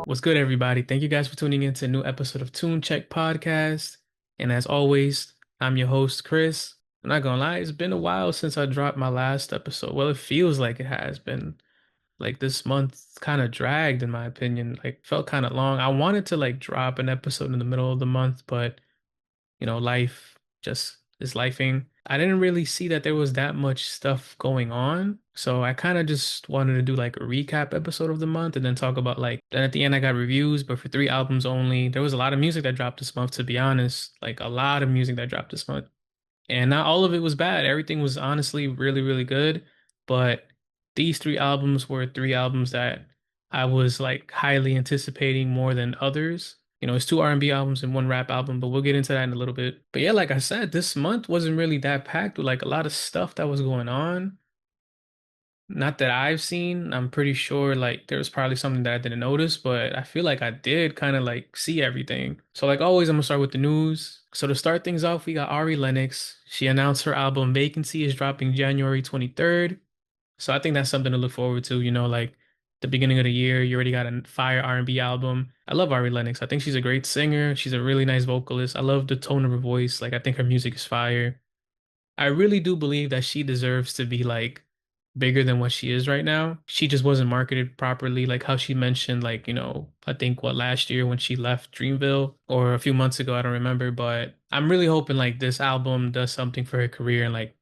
What's good, everybody? Thank you guys for tuning in to a new episode of Tune Check Podcast. And as always, I'm your host, Cris. I'm not gonna lie, it's been a while since I dropped my last episode. Well, it feels like it has been. Like this month kind of dragged, in my opinion. Like felt kind of long. I wanted to like drop an episode in the middle of the month, but life just is lifing. I didn't really see that there was that much stuff going on. So I kind of just wanted to do like a recap episode of the month and then talk about like, then at the end I got reviews, but for 3 albums only. There was a lot of music that dropped this month, to be honest. Like a lot of music that dropped this month. And not all of it was bad. Everything was honestly really, really good. But these 3 albums were 3 albums that I was like highly anticipating more than others. It's 2 R&B albums and 1 rap album, but we'll get into that in a little bit. But yeah, like I said, this month wasn't really that packed with like a lot of stuff that was going on. Not that I've seen. I'm pretty sure like there was probably something that I didn't notice, but I feel like I did kind of like see everything. So like always, I'm gonna start with the news. So to start things off, we got Ari Lennox. She announced her album Vacancy is dropping January 23rd. So I think that's something to look forward to, like the beginning of the year, you already got a fire R&B album. I love Ari Lennox. I think she's a great singer. She's a really nice vocalist. I love the tone of her voice. Like I think her music is fire. I really do believe that she deserves to be like bigger than what she is right now. She just wasn't marketed properly, like how she mentioned, like, I think what last year when she left Dreamville or a few months ago, I don't remember, but I'm really hoping like this album does something for her career and like,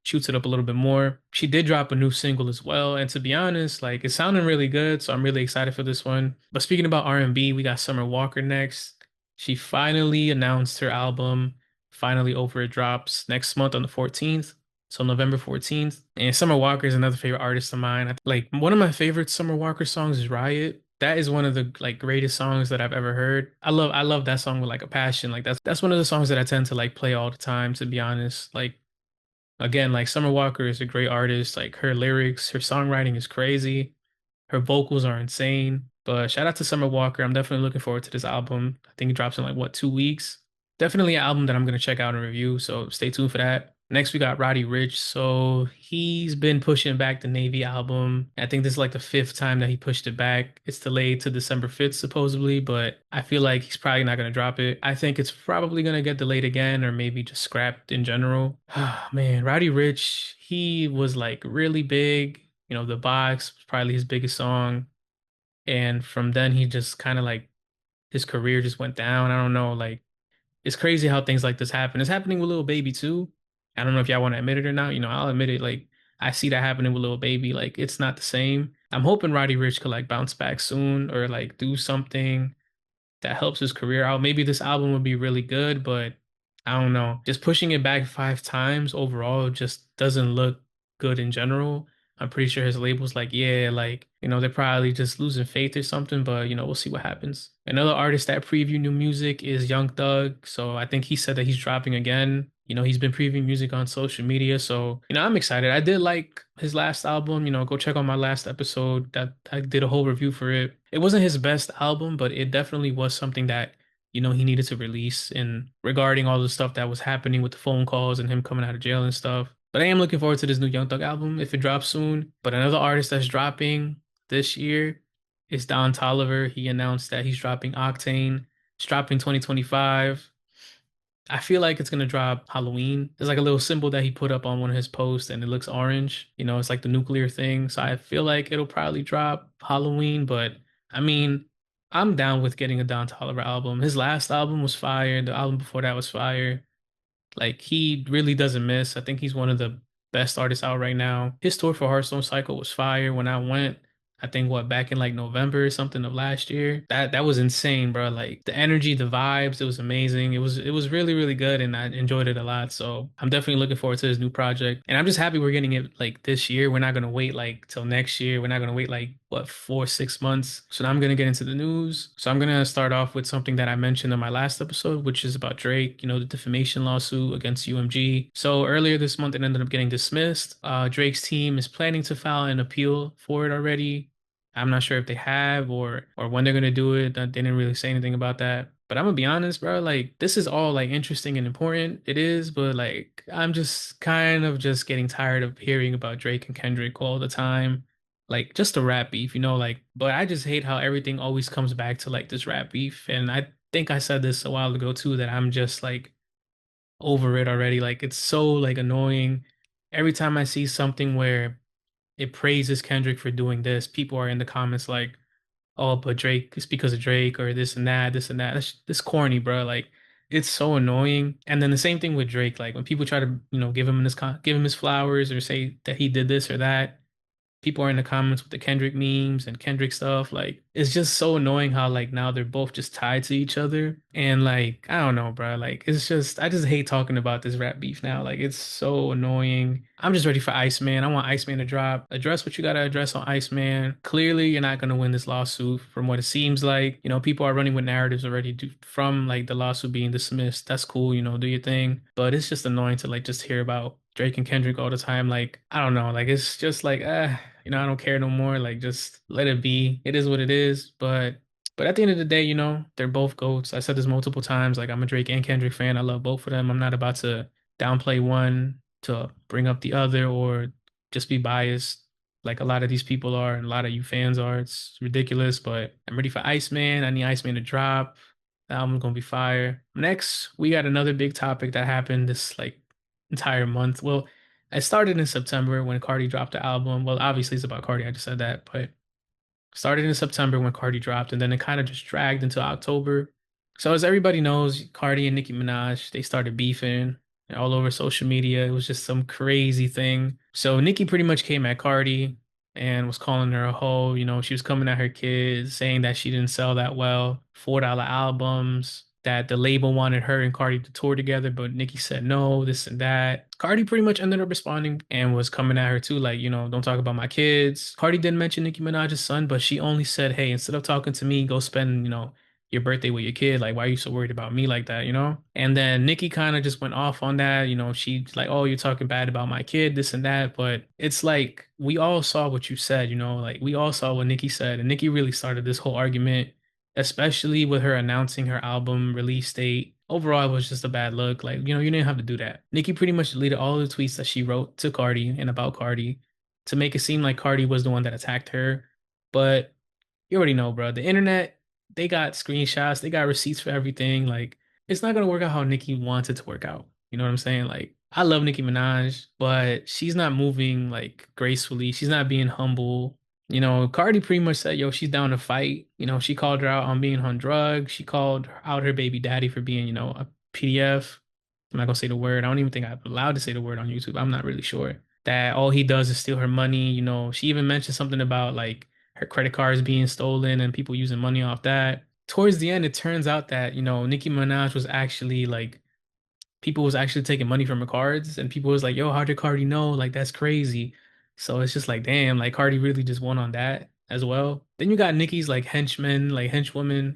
shoots it up a little bit more. She did drop a new single as well, and to be honest, like it's sounding really good, so I'm really excited for this one. But speaking about R&B, we got Summer Walker next. She finally announced her album. Finally over, it drops next month on the 14th. So November 14th. And Summer Walker is another favorite artist of mine. Like one of my favorite Summer Walker songs is Riot. That is one of the like greatest songs that I've ever heard. I love that song with like a passion. Like that's one of the songs that I tend to like play all the time, to be honest. Like again, like Summer Walker is a great artist. Like her lyrics, her songwriting is crazy. Her vocals are insane. But shout out to Summer Walker. I'm definitely looking forward to this album. I think it drops in like what, 2 weeks. Definitely an album that I'm gonna check out and review. So stay tuned for that. Next, we got Roddy Ricch. So he's been pushing back the Navy album. I think this is like the fifth time that he pushed it back. It's delayed to December 5th, supposedly, but I feel like he's probably not gonna drop it. I think it's probably gonna get delayed again or maybe just scrapped in general. Man, Roddy Ricch, he was like really big. The Box was probably his biggest song. And from then he just kind of like his career just went down. I don't know, like it's crazy how things like this happen. It's happening with Lil Baby too. I don't know if y'all want to admit it or not. I'll admit it. Like I see that happening with Lil Baby. Like it's not the same. I'm hoping Roddy Ricch could like bounce back soon or like do something that helps his career out. Maybe this album would be really good, but I don't know. Just pushing it back 5 times overall just doesn't look good in general. I'm pretty sure his label's like, yeah, like, they're probably just losing faith or something, but we'll see what happens. Another artist that preview new music is Young Thug. So I think he said that he's dropping again. He's been previewing music on social media. So, I'm excited. I did like his last album. Go check out my last episode that I did a whole review for it. It wasn't his best album, but it definitely was something that, he needed to release and regarding all the stuff that was happening with the phone calls and him coming out of jail and stuff. But I am looking forward to this new Young Thug album if it drops soon. But another artist that's dropping this year is Don Toliver. He announced that he's dropping Octane. It's dropping 2025. I feel like it's gonna drop Halloween. There's like a little symbol that he put up on one of his posts and it looks orange. It's like the nuclear thing. So I feel like it'll probably drop Halloween, but I mean, I'm down with getting a Don Toliver album. His last album was fire. The album before that was fire. Like he really doesn't miss. I think he's one of the best artists out right now. His tour for Hearthstone Cycle was fire when I went. I think what back in like November or something of last year. That was insane, bro. Like the energy, the vibes, it was amazing. It was really, really good and I enjoyed it a lot. So I'm definitely looking forward to his new project. And I'm just happy we're getting it like this year. We're not gonna wait like till next year. We're not gonna wait like what 4, 6 months. So now I'm gonna get into the news. So I'm gonna start off with something that I mentioned in my last episode, which is about Drake, the defamation lawsuit against UMG. So earlier this month it ended up getting dismissed. Drake's team is planning to file an appeal for it already. I'm not sure if they have or when they're gonna do it. They didn't really say anything about that. But I'm gonna be honest, bro. Like this is all like interesting and important. It is, but like I'm just kind of just getting tired of hearing about Drake and Kendrick all the time. like just a rap beef, like, but I just hate how everything always comes back to like this rap beef. And I think I said this a while ago too, that I'm just like over it already. Like it's so like annoying. Every time I see something where it praises Kendrick for doing this, people are in the comments like, oh, but Drake, it's because of Drake or this and that, this and that. That's corny, bro. Like it's so annoying. And then the same thing with Drake. Like when people try to, give him his flowers or say that he did this or that, people are in the comments with the Kendrick memes and Kendrick stuff. Like, it's just so annoying how like now they're both just tied to each other. And like, I don't know, bro. Like, it's just I just hate talking about this rap beef now. Like, it's so annoying. I'm just ready for Iceman. I want Iceman to drop. Address what you gotta address on Iceman. Clearly, you're not gonna win this lawsuit from what it seems like. People are running with narratives already from like the lawsuit being dismissed. That's cool, do your thing. But it's just annoying to like just hear about Drake and Kendrick all the time. Like, I don't know. Like, it's just like, I don't care no more. Like, just let it be. It is what it is. But at the end of the day, they're both GOATs. I said this multiple times. Like, I'm a Drake and Kendrick fan. I love both of them. I'm not about to downplay one to bring up the other or just be biased like a lot of these people are and a lot of you fans are. It's ridiculous, but I'm ready for Iceman. I need Iceman to drop. The album's gonna be fire. Next, we got another big topic that happened this like entire month. Well, it started in September when Cardi dropped the album. Well, obviously it's about Cardi. I just said that, but started in September when Cardi dropped, and then it kind of just dragged into October. So as everybody knows, Cardi and Nicki Minaj, they started beefing all over social media. It was just some crazy thing. So Nicki pretty much came at Cardi and was calling her a hoe. She was coming at her kids, saying that she didn't sell that well, $4 albums, that the label wanted her and Cardi to tour together, but Nicki said no, this and that. Cardi pretty much ended up responding and was coming at her too, like, don't talk about my kids. Cardi didn't mention Nicki Minaj's son, but she only said, hey, instead of talking to me, go spend, your birthday with your kid. Like, why are you so worried about me like that? And then Nicki kind of just went off on that. She's like, oh, you're talking bad about my kid, this and that. But it's like, we all saw what you said, like, we all saw what Nicki said. And Nicki really started this whole argument, especially with her announcing her album release date. Overall, it was just a bad look. Like, you didn't have to do that. Nicki pretty much deleted all the tweets that she wrote to Cardi and about Cardi to make it seem like Cardi was the one that attacked her. But you already know, bro. The internet, they got screenshots, they got receipts for everything. Like, it's not gonna work out how Nicki wants it to work out. You know what I'm saying? Like, I love Nicki Minaj, but she's not moving like gracefully. She's not being humble. Cardi pretty much said, yo, she's down to fight. She called her out on being on drugs. She called out her baby daddy for being, a PDF. I'm not gonna say the word. I don't even think I'm allowed to say the word on YouTube. I'm not really sure. That all he does is steal her money. She even mentioned something about like her credit cards being stolen and people using money off that. Towards the end, it turns out that, Nicki Minaj was actually like people was actually taking money from her cards and people was like, yo, how did Cardi know? Like that's crazy. So it's just like, damn, like Cardi really just won on that as well. Then you got Nicki's like henchmen, like henchwoman,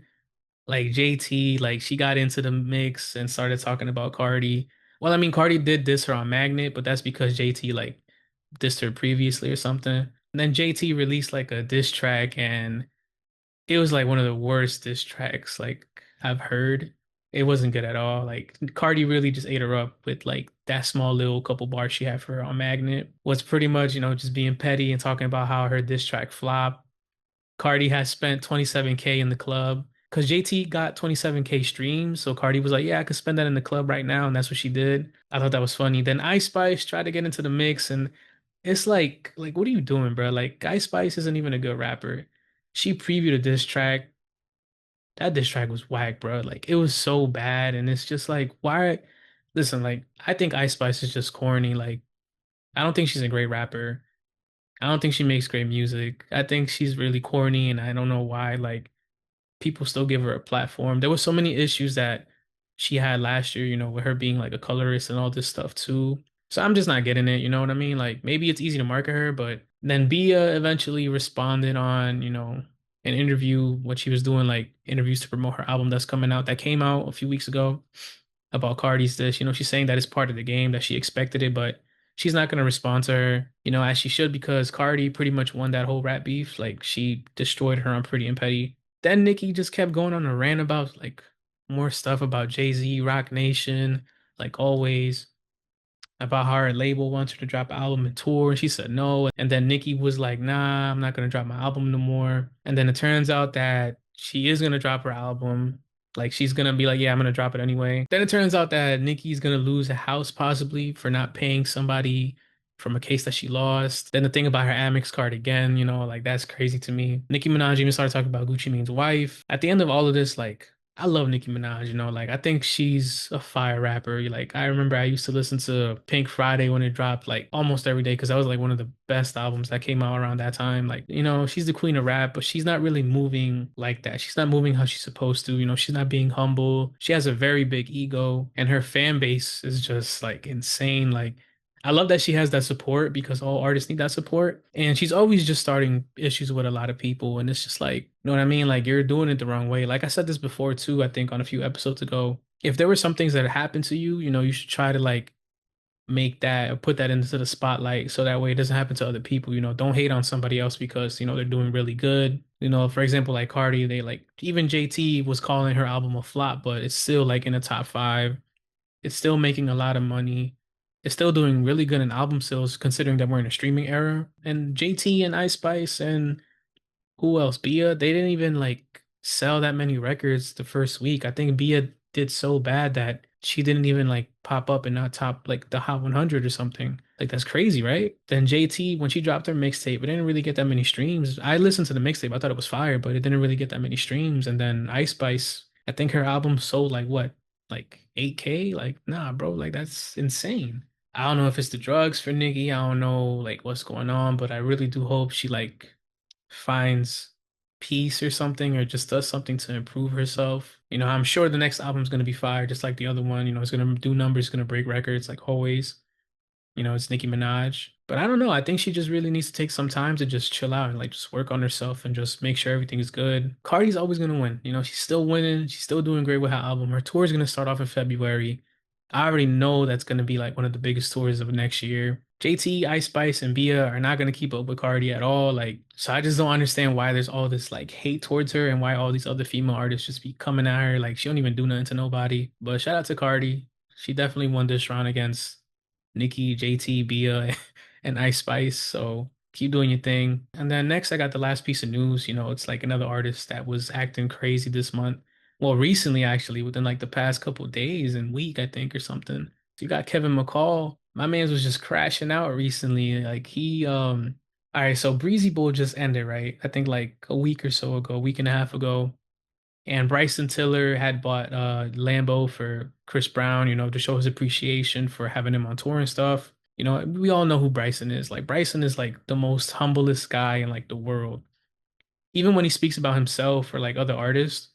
like JT, like she got into the mix and started talking about Cardi. Well, I mean, Cardi did diss her on Magnet, but that's because JT like dissed her previously or something. And then JT released like a diss track and it was like one of the worst diss tracks like I've heard. It wasn't good at all. Like Cardi really just ate her up with like that small little couple bars she had for her on Magnet. Was pretty much, just being petty and talking about how her diss track flopped. Cardi has spent 27K in the club because JT got 27K streams. So Cardi was like, yeah, I could spend that in the club right now. And that's what she did. I thought that was funny. Then Ice Spice tried to get into the mix and it's like, what are you doing, bro? Like, Ice Spice isn't even a good rapper. She previewed a diss track. That diss track was whack, bro. Like, it was so bad. And it's just like, why? Listen, like, I think Ice Spice is just corny. Like, I don't think she's a great rapper. I don't think she makes great music. I think she's really corny, and I don't know why, like, people still give her a platform. There were so many issues that she had last year, with her being like a colorist and all this stuff too. So I'm just not getting it, you know what I mean? Like maybe it's easy to market her, but then Bia eventually responded on, an interview, what she was doing, like interviews to promote her album that's coming out, that came out a few weeks ago about Cardi's this. She's saying that it's part of the game, that she expected it, but she's not going to respond to her, as she should, because Cardi pretty much won that whole rap beef. Like she destroyed her on Pretty and Petty. Then Nicki just kept going on a rant about like more stuff about Jay-Z, Rock Nation, like always. about how her label wants her to drop an album and tour, and she said no. And then Nicki was like, "Nah, I'm not gonna drop my album no more." And then it turns out that she is gonna drop her album. Like she's gonna be like, "Yeah, I'm gonna drop it anyway." Then it turns out that Nicki's gonna lose a house possibly for not paying somebody from a case that she lost. Then the thing about her Amex card again, like that's crazy to me. Nicki Minaj even started talking about Gucci Mane's wife. At the end of all of this, like I love Nicki Minaj, like I think she's a fire rapper. Like I remember I used to listen to Pink Friday when it dropped like almost every day because that was like one of the best albums that came out around that time. Like, she's the queen of rap, but she's not really moving like that. She's not moving how she's supposed to, she's not being humble. She has a very big ego and her fan base is just like insane. Like I love that she has that support because all artists need that support. And she's always just starting issues with a lot of people. And it's just like, you know what I mean? Like you're doing it the wrong way. Like I said this before too, I think on a few episodes ago. If there were some things that happened to you, you should try to like make that or put that into the spotlight so that way it doesn't happen to other people. Don't hate on somebody else because, they're doing really good. For example, like Cardi, they like even JT was calling her album a flop, but it's still like in the top five. It's still making a lot of money. It's still doing really good in album sales considering that we're in a streaming era. And JT and Ice Spice and who else? Bia, they didn't even like sell that many records the first week. I think Bia did so bad that she didn't even like pop up and not top like the Hot 100 or something. Like that's crazy, right? Then JT, when she dropped her mixtape, it didn't really get that many streams. I listened to the mixtape, I thought it was fire, but it didn't really get that many streams. And then Ice Spice, I think her album sold like what, like 8K? Like, nah, bro, like that's insane. I don't know if it's the drugs for Nicki. I don't know like what's going on, but I really do hope she like finds peace or something or just does something to improve herself. I'm sure the next album's gonna be fire, just like the other one. It's gonna do numbers, it's gonna break records like always. It's Nicki Minaj. But I don't know. I think she just really needs to take some time to just chill out and like just work on herself and just make sure everything is good. Cardi's always gonna win. She's still winning. She's still doing great with her album. Her tour is gonna start off in February. I already know that's gonna be like one of the biggest tours of next year. JT, Ice Spice, and Bia are not gonna keep up with Cardi at all. Like, so I just don't understand why there's all this like hate towards her and why all these other female artists just be coming at her. Like, she don't even do nothing to nobody. But shout out to Cardi. She definitely won this round against Nicki, JT, Bia, and Ice Spice. So keep doing your thing. And then next, I got the last piece of news. It's like another artist that was acting crazy this month. Well, recently, actually, within like the past couple days and week, I think, or something. So you got Kevin McCall. My man's was just crashing out recently. Like all right, so Breezy Bowl just ended, right? I think like a week or so ago, a week and a half ago. And Bryson Tiller had bought Lambo for Chris Brown, to show his appreciation for having him on tour and stuff. We all know who Bryson is. Like Bryson is like the most humblest guy in like the world. Even when he speaks about himself or like other artists,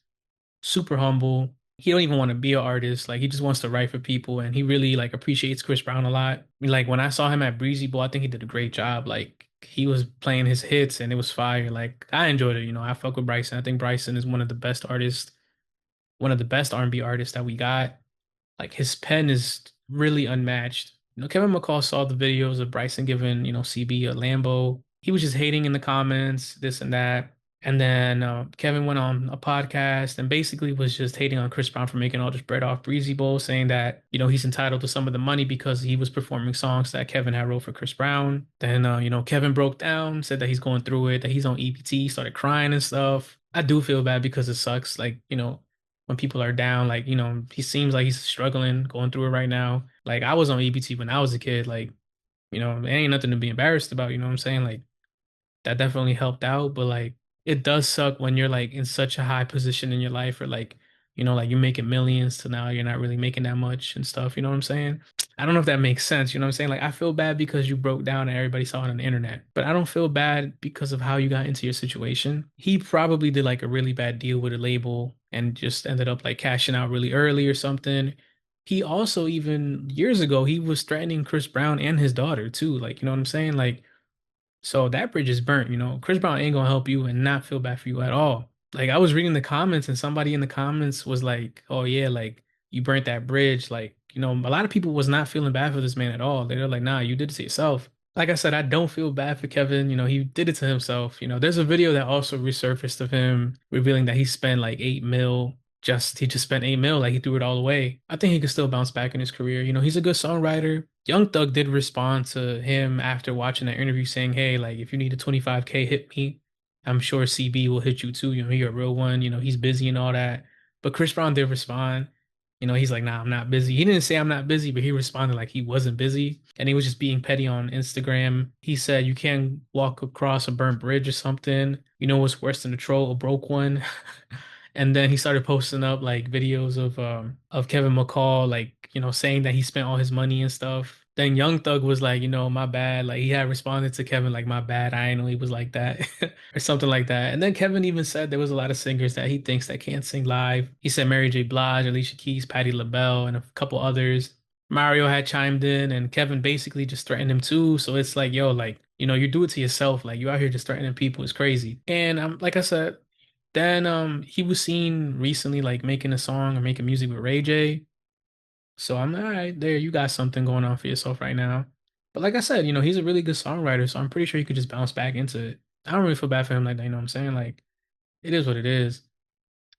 super humble. He don't even want to be an artist. Like he just wants to write for people and he really like appreciates Chris Brown a lot. I mean, like when I saw him at Breezy Bowl, I think he did a great job. Like he was playing his hits and it was fire. Like I enjoyed it, I fuck with Bryson. I think Bryson is one of the best artists, one of the best R&B artists that we got. Like his pen is really unmatched. Kevin McCall saw the videos of Bryson giving, CB a Lambo. He was just hating in the comments, this and that. And then Kevin went on a podcast and basically was just hating on Chris Brown for making all this bread off Breezy Bowl, saying that, he's entitled to some of the money because he was performing songs that Kevin had wrote for Chris Brown. Then, Kevin broke down, said that he's going through it, that he's on EPT, started crying and stuff. I do feel bad because it sucks. Like, when people are down, like, he seems like he's struggling, going through it right now. Like, I was on EBT when I was a kid. Like, it ain't nothing to be embarrassed about, you know what I'm saying? Like, that definitely helped out, but like, it does suck when you're like in such a high position in your life or like, like you're making millions to now you're not really making that much and stuff, you know what I'm saying? I don't know if that makes sense, you know what I'm saying? Like, I feel bad because you broke down and everybody saw it on the internet, but I don't feel bad because of how you got into your situation. He probably did like a really bad deal with a label and just ended up like cashing out really early or something. He also, even years ago, he was threatening Chris Brown and his daughter too. Like, you know what I'm saying? Like, so that bridge is burnt, Chris Brown ain't gonna help you and not feel bad for you at all. Like I was reading the comments and somebody in the comments was like, "Oh yeah, like you burnt that bridge." Like, a lot of people was not feeling bad for this man at all. They're like, "Nah, you did it to yourself." Like I said, I don't feel bad for Kevin. He did it to himself. There's a video that also resurfaced of him revealing that he spent like 8 mil. He just spent 8 mil, like he threw it all away. I think he could still bounce back in his career. He's a good songwriter. Young Thug did respond to him after watching that interview saying, "Hey, like if you need a 25K, hit me. I'm sure CB will hit you too. You know, you're a real one. You know, he's busy and all that." But Chris Brown did respond. You know, he's like, "Nah, I'm not busy." He didn't say I'm not busy, but he responded like he wasn't busy. And he was just being petty on Instagram. He said, "You can't walk across a burnt bridge or something. You know what's worse than a troll, a broke one." And then he started posting up like videos of Kevin McCall like, you know, saying that he spent all his money and stuff. Then Young Thug was like, you know, my bad. Like he had responded to Kevin like, my bad. I didn't know he was like that or something like that. And then Kevin even said there was a lot of singers that he thinks that can't sing live. He said Mary J. Blige, Alicia Keys, Patti LaBelle, and a couple others. Mario had chimed in and Kevin basically just threatened him too. So it's like, yo, like, you know, you do it to yourself. Like you out here just threatening people. It's crazy. And like I said, then he was seen recently like making a song or making music with Ray J. So I'm like, all right, there you got something going on for yourself right now. But like I said, you know, he's a really good songwriter, so I'm pretty sure he could just bounce back into it. I don't really feel bad for him like that, you know what I'm saying? Like it is what it is.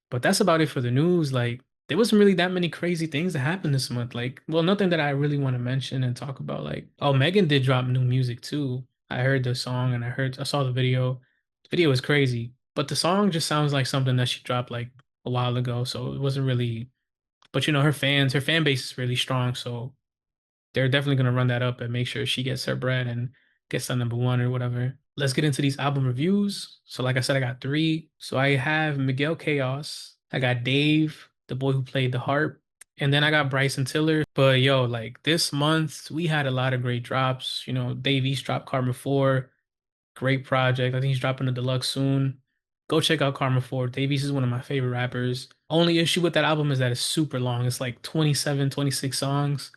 But that's about it for the news. Like there wasn't really that many crazy things that happened this month. Like, well, nothing that I really want to mention and talk about. Like, oh, Megan did drop new music too. I heard the song and I saw the video. The video is crazy, but the song just sounds like something that she dropped like a while ago. So it wasn't really, but you know, her fan base is really strong. So they're definitely gonna run that up and make sure she gets her bread and gets the number one or whatever. Let's get into these album reviews. So, like I said, I got three. So I have Miguel CAOS. I got Dave, the boy who played the harp, and then I got Bryson Tiller. But yo, like this month we had a lot of great drops. You know, Dave East dropped Karma 4, great project. I think he's dropping a deluxe soon. Go check out Karma 4. Dave East is one of my favorite rappers. Only issue with that album is that it's super long. It's like 27, 26 songs.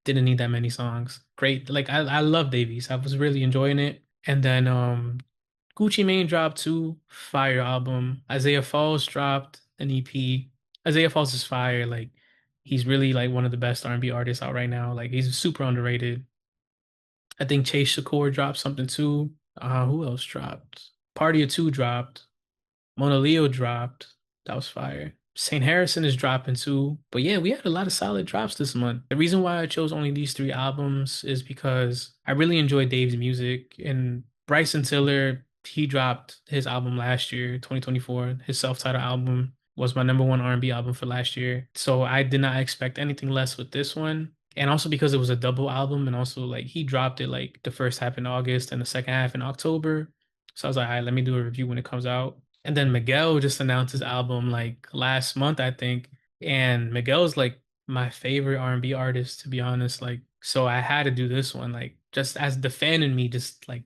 Didn't need that many songs. Great. Like I love Davies. I was really enjoying it. And then Gucci Mane dropped two fire album. Isaiah Falls dropped an EP. Isaiah Falls is fire. Like he's really like one of the best R&B artists out right now. Like he's super underrated. I think Chase Shakur dropped something too. Who else dropped? Party of Two dropped. Mona Leo dropped. That was fire. St. Harrison is dropping too. But yeah, we had a lot of solid drops this month. The reason why I chose only these three albums is because I really enjoy Dave's music. And Bryson Tiller, he dropped his album last year, 2024. His self-titled album was my number one R&B album for last year. So I did not expect anything less with this one. And also because it was a double album, and also like he dropped it like the first half in August and the second half in October. So I was like, all right, let me do a review when it comes out. And then Miguel just announced his album like last month, I think. And Miguel's like my favorite R&B artist, to be honest. Like, so I had to do this one, like, just as the fan in me, just like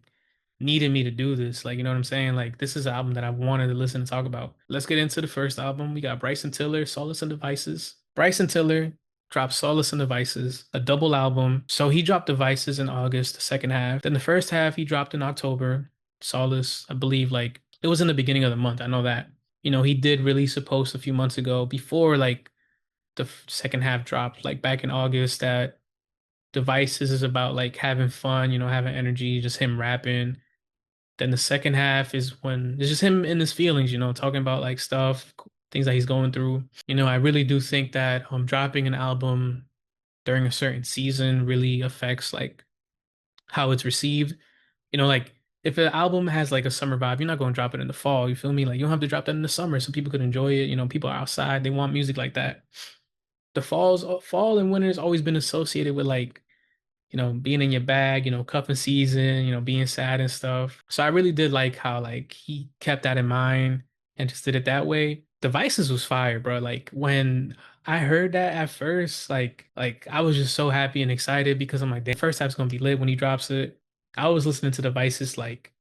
needed me to do this. Like, you know what I'm saying? Like, this is an album that I wanted to listen and talk about. Let's get into the first album. We got Bryson Tiller, Solace and Devices. Bryson Tiller dropped Solace and Devices, a double album. So he dropped Devices in August, the second half. Then the first half he dropped in October. Solace, I believe, like it was in the beginning of the month. I know that. You know, he did release a post a few months ago before like the second half dropped, like back in August, that Devices is about like having fun, you know, having energy, just him rapping. Then the second half is when it's just him in his feelings, you know, talking about like stuff, things that he's going through. You know, I really do think that dropping an album during a certain season really affects like how it's received. You know, like if an album has like a summer vibe, you're not going to drop it in the fall. You feel me? Like you don't have to drop that in the summer so people could enjoy it. You know, people are outside, they want music like that. The fall and winter has always been associated with like, you know, being in your bag, you know, cuffing season, you know, being sad and stuff. So I really did like how like he kept that in mind and just did it that way. Devices was fire, bro. Like when I heard that at first, like I was just so happy and excited because I'm like, the first half's gonna be lit when he drops it. I was listening to Devices like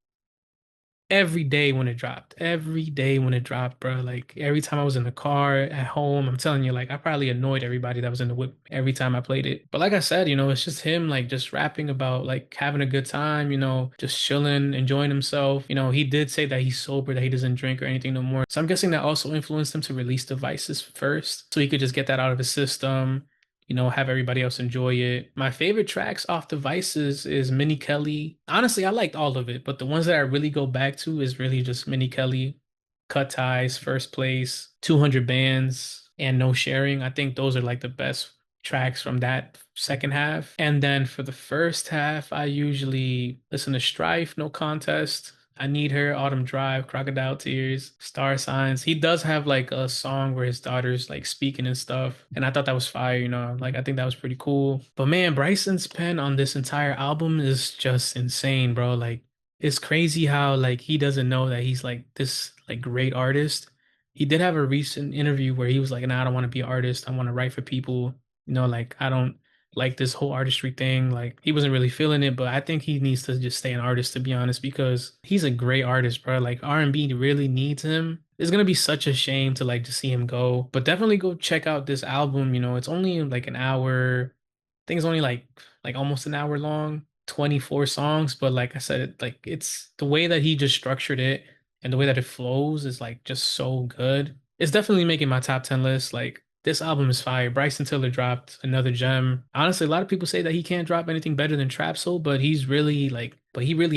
every day when it dropped. Every day when it dropped, bro. Like every time I was in the car, at home, I'm telling you, like I probably annoyed everybody that was in the whip every time I played it. But like I said, you know, it's just him like just rapping about like having a good time, you know, just chilling, enjoying himself. You know, he did say that he's sober, that he doesn't drink or anything no more. So I'm guessing that also influenced him to release Devices first. So he could just get that out of his system, you know, have everybody else enjoy it. My favorite tracks off Devices is Minnie Kelly. Honestly, I liked all of it, but the ones that I really go back to is really just Minnie Kelly, Cut Ties, First Place, 200 Bands, and No Sharing. I think those are like the best tracks from that second half. And then for the first half, I usually listen to Strife, No Contest. I Need Her, Autumn Drive, Crocodile Tears, Star Signs. He does have like a song where his daughter's like speaking and stuff. And I thought that was fire, like I think that was pretty cool. But man, Bryson's pen on this entire album is just insane, bro. Like it's crazy how like he doesn't know that he's like this like great artist. He did have a recent interview where he was like, "No, I don't want to be an artist. I want to write for people. Like I don't like this whole artistry thing." Like he wasn't really feeling it, but I think he needs to just stay an artist to be honest, because he's a great artist, bro. Like R&B really needs him. It's gonna be such a shame to like just see him go. But definitely go check out this album. It's only like an hour. I think it's only like almost an hour long, 24 songs. But like I said, it's the way that he just structured it and the way that it flows is like just so good. It's definitely making my top 10 list. Like this album is fire. Bryson Tiller dropped another gem. Honestly, a lot of people say that he can't drop anything better than Trap Soul, but he really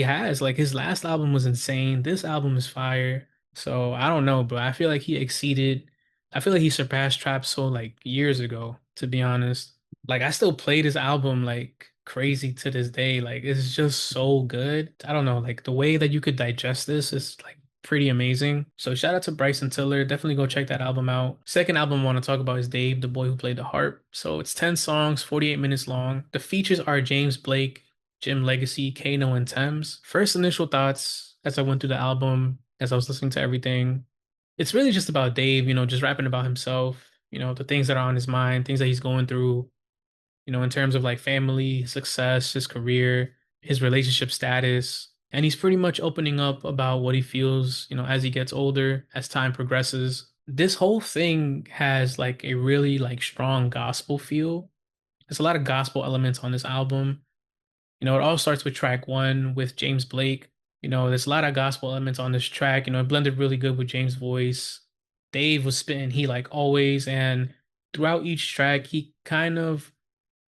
has. Like his last album was insane. This album is fire. So I don't know, but I feel like he surpassed Trap Soul like years ago, to be honest. Like I still play this album like crazy to this day. Like it's just so good. I don't know, like the way that you could digest this is like pretty amazing. So shout out to Bryson Tiller. Definitely go check that album out. Second album I want to talk about is Dave, the boy who played the harp. So it's 10 songs, 48 minutes long. The features are James Blake, Jim Legacy, Kano, and Thames. First initial thoughts as I went through the album, as I was listening to everything. It's really just about Dave, just rapping about himself, the things that are on his mind, things that he's going through, in terms of like family, success, his career, his relationship status. And he's pretty much opening up about what he feels, as he gets older, as time progresses. This whole thing has like a really like strong gospel feel. There's a lot of gospel elements on this album. It all starts with track one with James Blake. There's a lot of gospel elements on this track. It blended really good with James' voice. Dave was spitting he like always, and throughout each track, he kind of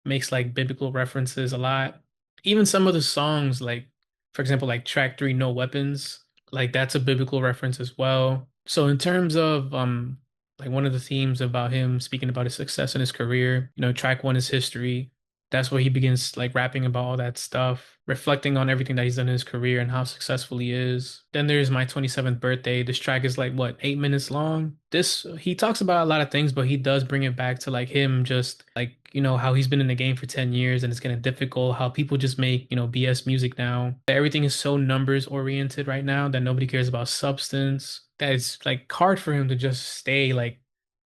makes like biblical references a lot. Even some of the songs, like for example, like track three, No Weapons, like that's a biblical reference as well. So in terms of like one of the themes about him speaking about his success in his career, track one is history. That's where he begins like rapping about all that stuff, reflecting on everything that he's done in his career and how successful he is. Then there's My 27th Birthday. This track is like what, 8 minutes long? This he talks about a lot of things, but he does bring it back to like him just like, how he's been in the game for 10 years and it's getting difficult, how people just make, BS music now. Everything is so numbers oriented right now that nobody cares about substance. That it's like hard for him to just stay like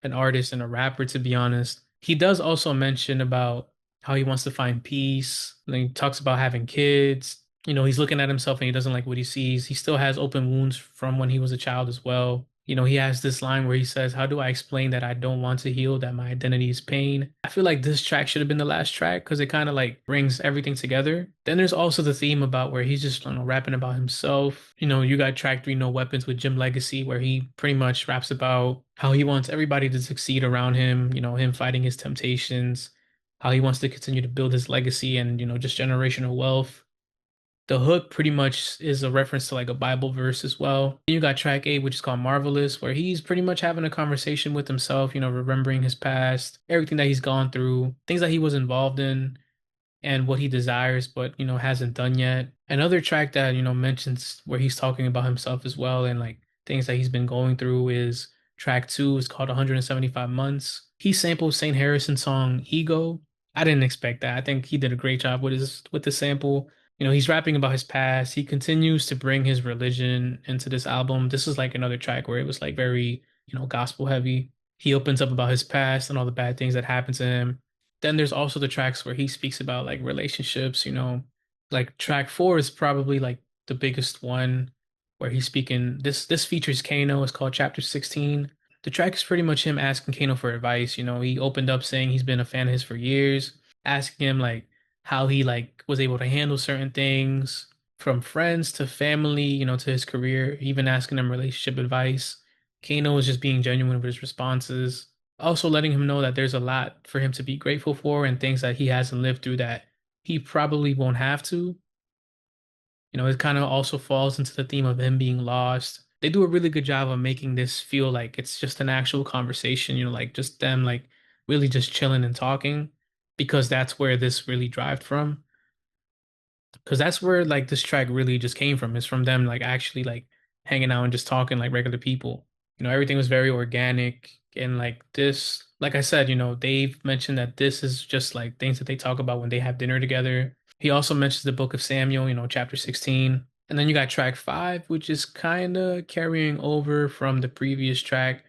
an artist and a rapper, to be honest. He does also mention about how he wants to find peace. And he talks about having kids. He's looking at himself and he doesn't like what he sees. He still has open wounds from when he was a child as well. He has this line where he says, "How do I explain that I don't want to heal, that my identity is pain?" I feel like this track should have been the last track because it kind of like brings everything together. Then there's also the theme about where he's just, rapping about himself. You got track three, No Weapons with Jim Legacy, where he pretty much raps about how he wants everybody to succeed around him, him fighting his temptations, how he wants to continue to build his legacy and, just generational wealth. The hook pretty much is a reference to like a Bible verse as well. You got track eight, which is called Marvelous, where he's pretty much having a conversation with himself, remembering his past, everything that he's gone through, things that he was involved in, and what he desires, but hasn't done yet. Another track that mentions where he's talking about himself as well and like things that he's been going through is track two. Is called 175 Months. He sampled St. Harrison's song Ego. I didn't expect that. I think he did a great job with the sample. He's rapping about his past. He continues to bring his religion into this album. This is like another track where it was like very, gospel heavy. He opens up about his past and all the bad things that happened to him. Then there's also the tracks where he speaks about like relationships, like track four is probably like the biggest one where he's speaking. This features Kano. It's called Chapter 16. The track is pretty much him asking Kano for advice. He opened up saying he's been a fan of his for years, asking him like how he like was able to handle certain things from friends to family, to his career, even asking him relationship advice. Kano was just being genuine with his responses, also letting him know that there's a lot for him to be grateful for and things that he hasn't lived through that he probably won't have to. It kind of also falls into the theme of him being lost. They do a really good job of making this feel like it's just an actual conversation, like just them like really just chilling and talking. because that's where this really derived from. Because that's where like this track really just came from. It's from them like actually like hanging out and just talking like regular people. Everything was very organic and like this, like I said, Dave mentioned that this is just like things that they talk about when they have dinner together. He also mentions the Book of Samuel, chapter 16. And then you got track 5, which is kind of carrying over from the previous track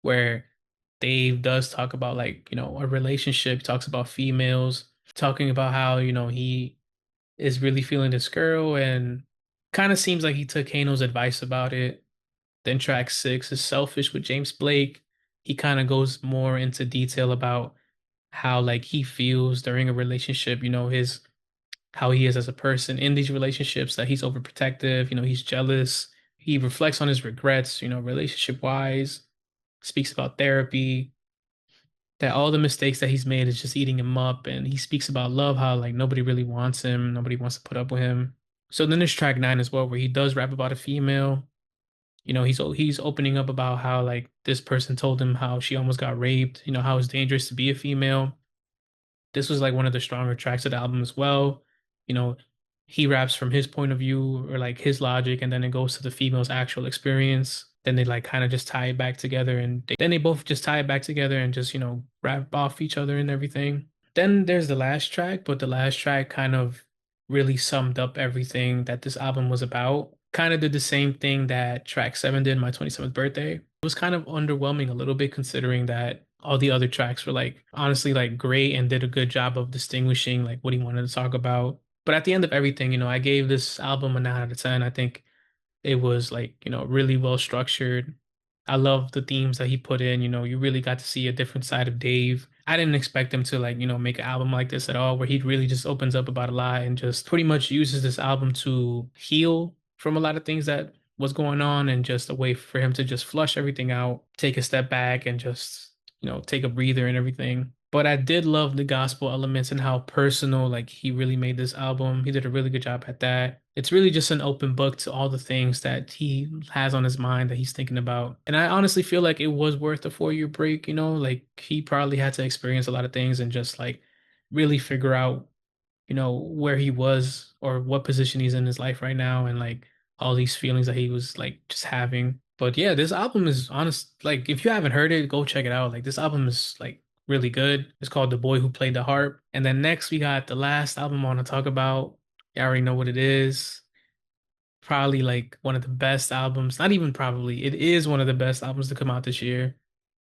where Dave does talk about like, a relationship, talks about females, talking about how, he is really feeling this girl and kind of seems like he took Kano's advice about it. Then track 6 is Selfish with James Blake. He kind of goes more into detail about how like he feels during a relationship, his how he is as a person in these relationships, that he's overprotective, he's jealous. He reflects on his regrets, relationship wise, speaks about therapy, that all the mistakes that he's made is just eating him up. And he speaks about love, how like nobody really wants him, nobody wants to put up with him. So then there's track 9 as well, where he does rap about a female. He's opening up about how like this person told him how she almost got raped, how it's dangerous to be a female. This was like one of the stronger tracks of the album as well. You know, he raps from his point of view or like his logic, and then it goes to the female's actual experience. Then they like kind of just tie it back together, and then they both just tie it back together and just, rap off each other and everything. Then there's the last track, but the last track kind of really summed up everything that this album was about. Kind of did the same thing that track 7 did, My 27th Birthday. It was kind of underwhelming a little bit considering that all the other tracks were like honestly like great and did a good job of distinguishing like what he wanted to talk about. But at the end of everything, I gave this album a 9 out of 10. I think it was like, really well structured. I love the themes that he put in. You really got to see a different side of Dave. I didn't expect him to like, make an album like this at all, where he really just opens up about a lot and just pretty much uses this album to heal from a lot of things that was going on, and just a way for him to just flush everything out, take a step back and just, take a breather and everything. But I did love the gospel elements and how personal, like he really made this album. He did a really good job at that. It's really just an open book to all the things that he has on his mind that he's thinking about. And I honestly feel like it was worth a 4 year break, like he probably had to experience a lot of things and just like really figure out, where he was or what position he's in his life right now, and like all these feelings that he was like just having. But yeah, this album is honest. Like, if you haven't heard it, go check it out. Like, this album is like really good. It's called The Boy Who Played the Harp. And then next we got the last album I want to talk about. You already know what it is. Probably like one of the best albums. Not even probably, it is one of the best albums to come out this year.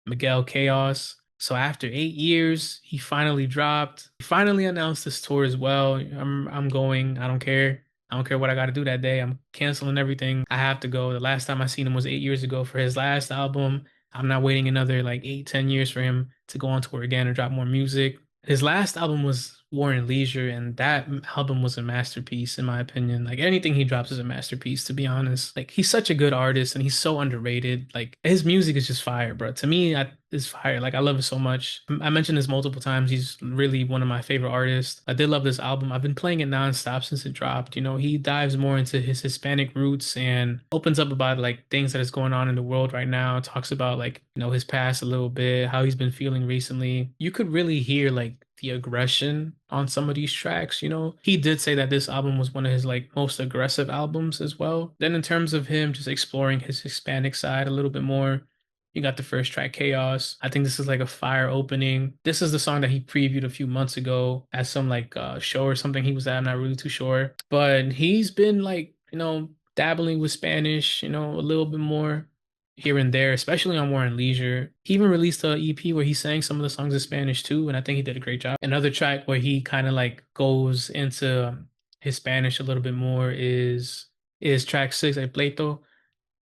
Miguel CAOS. So after 8 years, he finally dropped. He finally announced this tour as well. I'm going. I don't care. I don't care what I got to do that day. I'm canceling everything. I have to go. The last time I seen him was 8 years ago for his last album. I'm not waiting another like 8, 10 years for him to go on tour again or drop more music. His last album was War and Leisure, and that album was a masterpiece, in my opinion. Like anything he drops is a masterpiece, to be honest. Like he's such a good artist and he's so underrated. Like his music is just fire, bro. To me, it's fire. Like I love it so much. I mentioned this multiple times. He's really one of my favorite artists. I did love this album. I've been playing it nonstop since it dropped. He dives more into his Hispanic roots and opens up about like things that is going on in the world right now. Talks about like, his past a little bit, how he's been feeling recently. You could really hear like the aggression on some of these tracks. He did say that this album was one of his like most aggressive albums as well. Then in terms of him just exploring his Hispanic side a little bit more, you got the first track, Chaos. I think this is like a fire opening. This is the song that he previewed a few months ago at some like show or something he was at. I'm not really too sure. But he's been like, dabbling with Spanish, a little bit more here and there, especially on War and Leisure. He even released a EP where he sang some of the songs in Spanish too, and I think he did a great job. Another track where he kind of like goes into his Spanish a little bit more is track 6, El Pleito.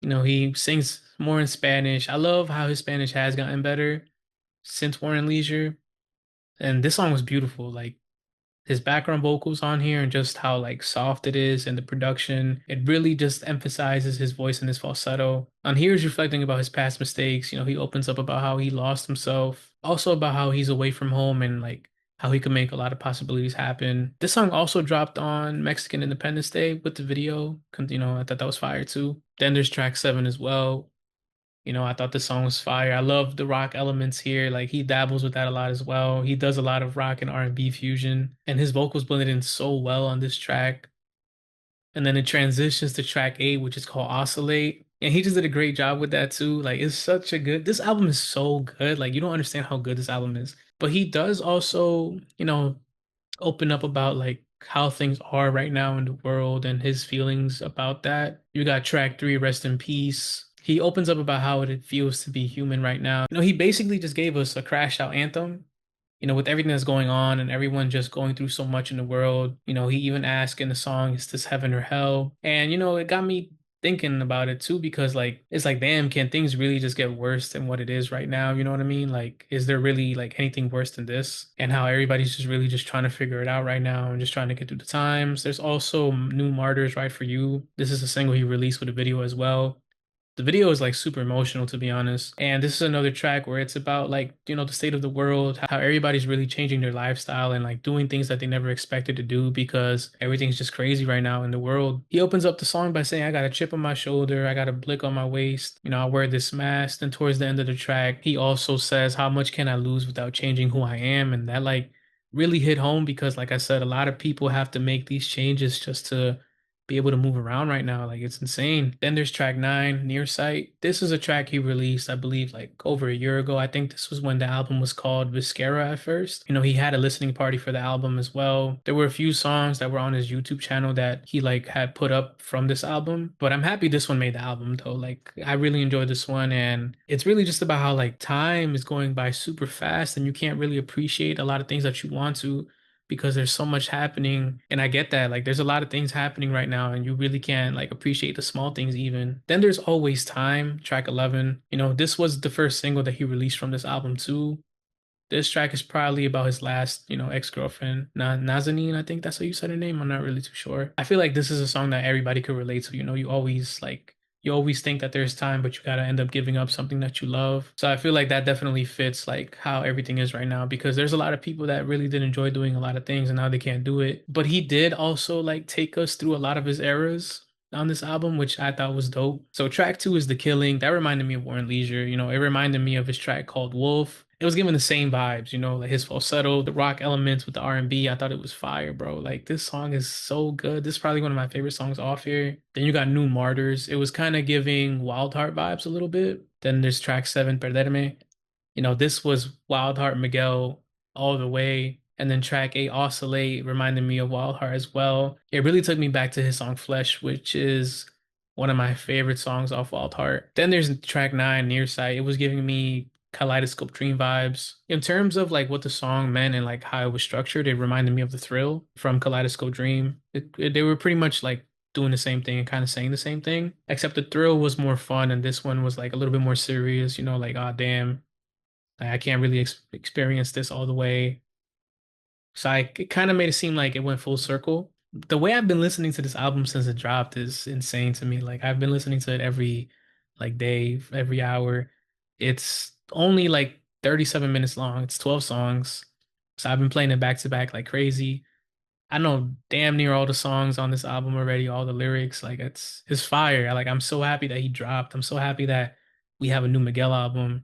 He sings more in Spanish. I love how his Spanish has gotten better since War and Leisure. And this song was beautiful. Like his background vocals on here and just how like soft it is, and the production, it really just emphasizes his voice and his falsetto. On here is reflecting about his past mistakes. He opens up about how he lost himself, also about how he's away from home and like how he could make a lot of possibilities happen. This song also dropped on Mexican Independence Day with the video. I thought that was fire too. Then there's track 7 as well. I thought the song was fire. I love the rock elements here. Like he dabbles with that a lot as well. He does a lot of rock and R&B fusion, and his vocals blended in so well on this track. And then it transitions to track 8, which is called Oscillate. And he just did a great job with that too. Like it's such a good, this album is so good. Like you don't understand how good this album is. But he does also, open up about like how things are right now in the world and his feelings about that. You got track 3, Rest in Peace. He opens up about how it feels to be human right now. He basically just gave us a crash out anthem, with everything that's going on and everyone just going through so much in the world. He even asked in the song, is this heaven or hell? And, it got me thinking about it too, because like, it's like, damn, can things really just get worse than what it is right now? You know what I mean? Like, is there really like anything worse than this? And how everybody's just really just trying to figure it out right now and just trying to get through the times. There's also New Martyrs, Right For You. This is a single he released with a video as well. The video is like super emotional, to be honest. And this is another track where it's about like, the state of the world, how everybody's really changing their lifestyle and like doing things that they never expected to do because everything's just crazy right now in the world. He opens up the song by saying, I got a chip on my shoulder, I got a blick on my waist, I wear this mask. And towards the end of the track, he also says, how much can I lose without changing who I am? And that like really hit home because, like I said, a lot of people have to make these changes just to be able to move around right now. Like it's insane. Then there's track 9, Nearsight. This is a track he released, I believe, like over a year ago. I think this was when the album was called Viscera at first. He had a listening party for the album as well. There were a few songs that were on his YouTube channel that he like had put up from this album. But I'm happy this one made the album though. Like I really enjoyed this one, and it's really just about how like time is going by super fast and you can't really appreciate a lot of things that you want to because there's so much happening. And I get that. Like there's a lot of things happening right now and you really can't like appreciate the small things even. Then there's Always Time, track 11. This was the first single that he released from this album too. This track is probably about his last, ex-girlfriend, Nazanin, I think that's how you said her name. I'm not really too sure. I feel like this is a song that everybody could relate to. You always think that there's time, but you gotta end up giving up something that you love. So I feel like that definitely fits like how everything is right now because there's a lot of people that really did enjoy doing a lot of things and now they can't do it. But he did also like take us through a lot of his eras on this album, which I thought was dope. So track 2 is The Killing. That reminded me of War and Leisure. It reminded me of his track called Wolf. It was given the same vibes, like his falsetto, the rock elements with the R&B. I thought it was fire, bro. Like this song is so good. This is probably one of my favorite songs off here. Then you got New Martyrs. It was kind of giving Wild Heart vibes a little bit. Then there's track 7, Perderme. This was Wild Heart Miguel all the way. And then track 8, Oscillate, reminded me of Wild Heart as well. It really took me back to his song Flesh, which is one of my favorite songs off Wild Heart. Then there's track 9, Nearsight. It was giving me Kaleidoscope Dream vibes. In terms of like what the song meant and like how it was structured, it reminded me of The Thrill from Kaleidoscope Dream. They were pretty much like doing the same thing and kind of saying the same thing, except The Thrill was more fun and this one was like a little bit more serious, like, oh damn, I can't really experience this all the way. So it kind of made it seem like it went full circle. The way I've been listening to this album since it dropped is insane to me. Like I've been listening to it every like day, every hour. It's only like 37 minutes long. It's 12 songs. So I've been playing it back to back like crazy. I know damn near all the songs on this album already, all the lyrics. Like it's fire. Like I'm so happy that he dropped. I'm so happy that we have a new Miguel album,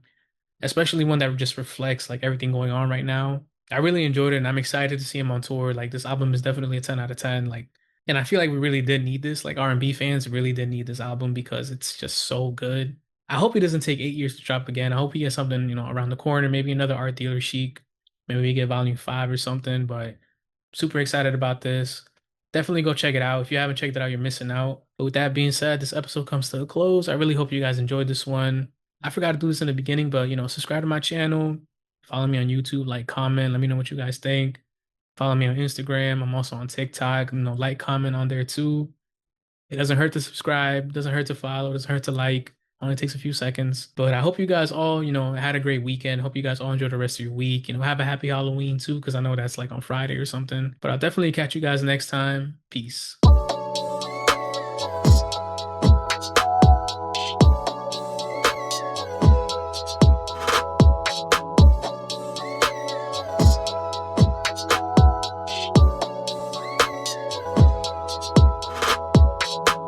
especially one that just reflects like everything going on right now. I really enjoyed it and I'm excited to see him on tour. Like this album is definitely a 10 out of 10. Like, and I feel like we really did need this. Like R&B fans really did need this album because it's just so good. I hope he doesn't take 8 years to drop again. I hope he gets something, around the corner, maybe another Art Dealer Chic. Maybe we get volume 5 or something, but super excited about this. Definitely go check it out. If you haven't checked it out, you're missing out. But with that being said, this episode comes to a close. I really hope you guys enjoyed this one. I forgot to do this in the beginning, but subscribe to my channel, follow me on YouTube, like, comment, let me know what you guys think. Follow me on Instagram. I'm also on TikTok. Like, comment on there too. It doesn't hurt to subscribe, doesn't hurt to follow, doesn't hurt to like. Only takes a few seconds. But I hope you guys all, had a great weekend. Hope you guys all enjoy the rest of your week. Have a happy Halloween too, because I know that's like on Friday or something. But I'll definitely catch you guys next time. Peace.